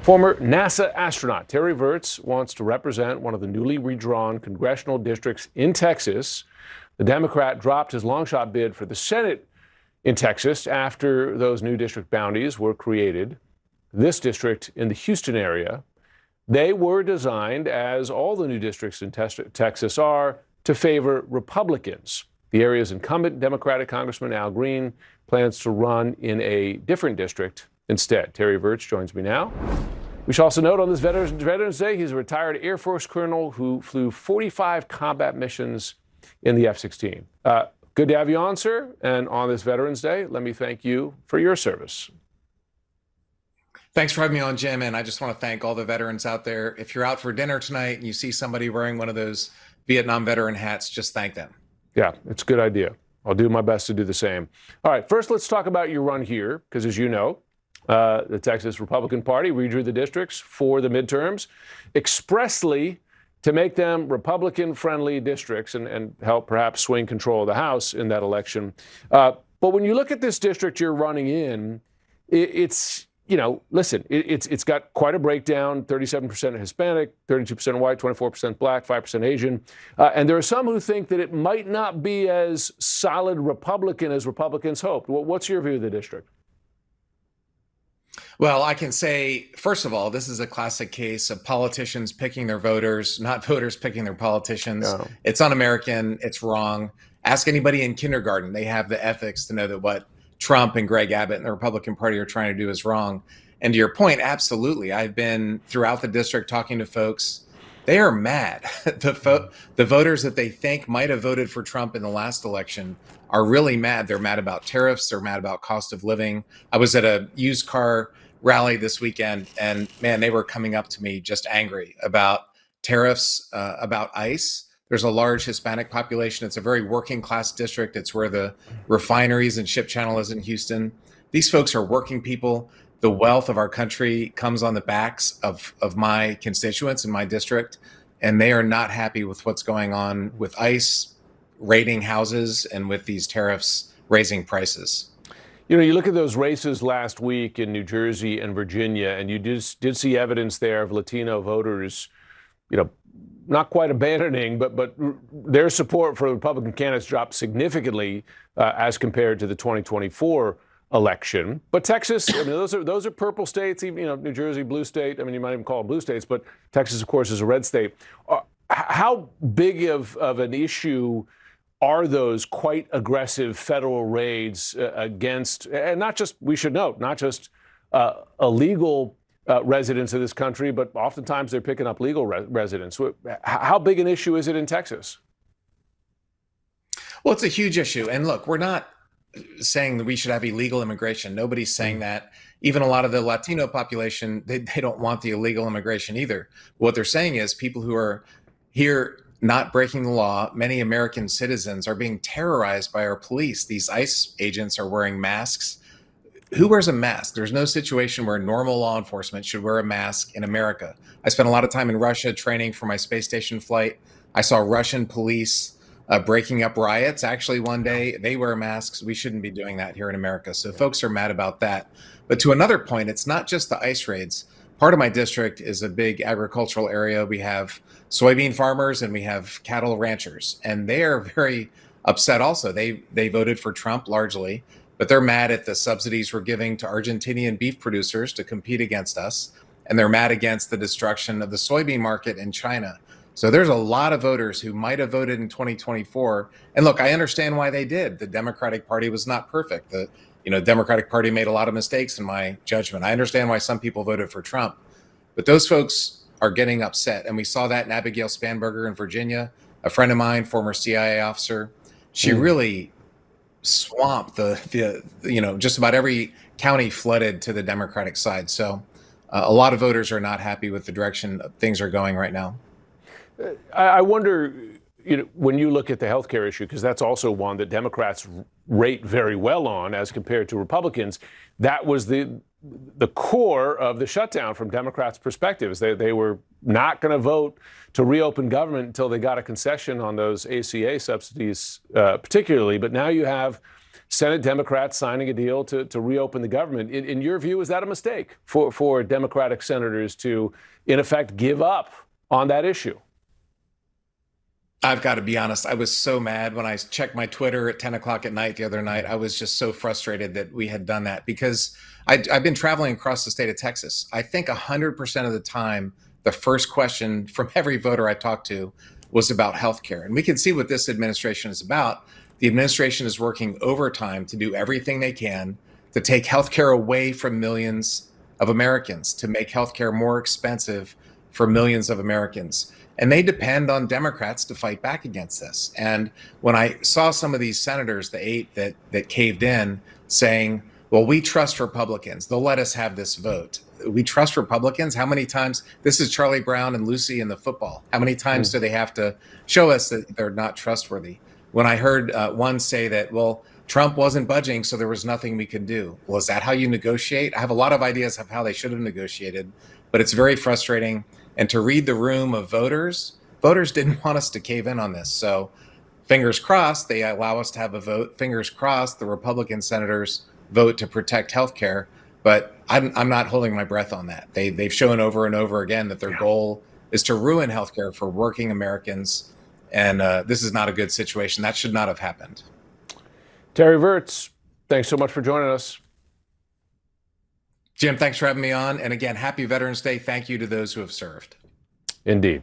Former NASA astronaut Terry Virts wants to represent one of the newly redrawn congressional districts in Texas. The Democrat dropped his long-shot bid for the Senate in Texas after those new district boundaries were created. This district in the Houston area, they were designed, as all the new districts in Texas are, to favor Republicans. The area's incumbent Democratic Congressman Al Green plans to run in a different district instead. Terry Virts joins me now. We should also note on this Veterans Day, he's a retired Air Force colonel who flew 45 combat missions in the F-16. Good to have you on, sir. And on this Veterans Day, let me thank you for your service. Thanks for having me on, Jim. And I just want to thank all the veterans out there. If you're out for dinner tonight and you see somebody wearing one of those Vietnam veteran hats, just thank them. Yeah, it's a good idea. I'll do my best to do the same. All right, first let's talk about your run here, because as you know, the Texas Republican Party redrew the districts for the midterms expressly to make them Republican-friendly districts and help perhaps swing control of the House in that election. But when you look at this district you're running in, it's got quite a breakdown: 37% Hispanic, 32% white, 24% black, 5% Asian. And there are some who think that it might not be as solid Republican as Republicans hoped. What's your view of the district? Well, I can say, first of all, this is a classic case of politicians picking their voters, not voters picking their politicians. No. It's un-American. It's wrong. Ask anybody in kindergarten. They have the ethics to know that what Trump and Greg Abbott and the Republican Party are trying to do is wrong. And to your point, absolutely. I've been throughout the district talking to folks. They are mad. The voters that they think might have voted for Trump in the last election are really mad. They're mad about tariffs. They're mad about cost of living. I was at a used car rally this weekend, and man, they were coming up to me just angry about tariffs, about ICE. There's a large Hispanic population. It's a very working class district. It's where the refineries and ship channel is in Houston. These folks are working people. The wealth of our country comes on the backs of my constituents in my district, and they are not happy with what's going on with ICE raiding houses and with these tariffs raising prices. You know, you look at those races last week in New Jersey and Virginia, and you did see evidence there of Latino voters, not quite abandoning, but their support for the Republican candidates dropped significantly as compared to the 2024 election. But Texas, I mean, those are purple states. Even New Jersey, blue state. I mean, you might even call them blue states, but Texas, of course, is a red state. How big of an issue are those quite aggressive federal raids against, and not just, we should note, not just illegal residents of this country, but oftentimes they're picking up legal residents. How big an issue is it in Texas? Well, it's a huge issue. And look, we're not saying that we should have illegal immigration. Nobody's saying that. Even a lot of the Latino population, they don't want the illegal immigration either. What they're saying is people who are here not breaking the law, many American citizens are being terrorized by our police. These ICE agents are wearing masks. Who wears a mask? There's no situation where normal law enforcement should wear a mask in America. I spent a lot of time in Russia training for my space station flight. I saw Russian police breaking up riots. Actually, one day they wear masks. We shouldn't be doing that here in America. So folks are mad about that. But to another point, it's not just the ICE raids. Part of my district is a big agricultural area. We have soybean farmers and we have cattle ranchers, and they are very upset also. They voted for Trump largely, but they're mad at the subsidies we're giving to Argentinian beef producers to compete against us. And they're mad against the destruction of the soybean market in China. So there's a lot of voters who might have voted in 2024. And look, I understand why they did. The Democratic Party was not perfect. The Democratic Party made a lot of mistakes in my judgment. I understand why some people voted for Trump, but those folks are getting upset. And we saw that in Abigail Spanberger in Virginia, a friend of mine, former CIA officer. She really swamped just about every county flooded to the Democratic side. So a lot of voters are not happy with the direction things are going right now. I wonder, when you look at the healthcare issue, because that's also one that Democrats rate very well on as compared to Republicans, that was the core of the shutdown from Democrats' perspectives. They were not going to vote to reopen government until they got a concession on those ACA subsidies, particularly. But now you have Senate Democrats signing a deal to reopen the government. In your view, is that a mistake for Democratic senators to, in effect, give up on that issue? I've got to be honest. I was so mad when I checked my Twitter at 10 o'clock at night the other night. I was just so frustrated that we had done that because I've been traveling across the state of Texas. I think 100% of the time, the first question from every voter I talked to was about health care. And we can see what this administration is about. The administration is working overtime to do everything they can to take health care away from millions of Americans, to make health care more expensive for millions of Americans. And they depend on Democrats to fight back against this. And when I saw some of these senators, the 8 that caved in, saying, well, we trust Republicans, they'll let us have this vote. We trust Republicans? How many times? This is Charlie Brown and Lucy in the football. How many times do they have to show us that they're not trustworthy? When I heard one say that, well, Trump wasn't budging, so there was nothing we could do. Well, is that how you negotiate? I have a lot of ideas of how they should have negotiated, but it's very frustrating. And to read the room of voters didn't want us to cave in on this. So fingers crossed, they allow us to have a vote. Fingers crossed, the Republican senators vote to protect health care. But I'm not holding my breath on that. They've shown over and over again that their goal is to ruin health care for working Americans. And this is not a good situation. That should not have happened. Terry Virts, thanks so much for joining us. Jim, thanks for having me on. And again, happy Veterans Day. Thank you to those who have served. Indeed.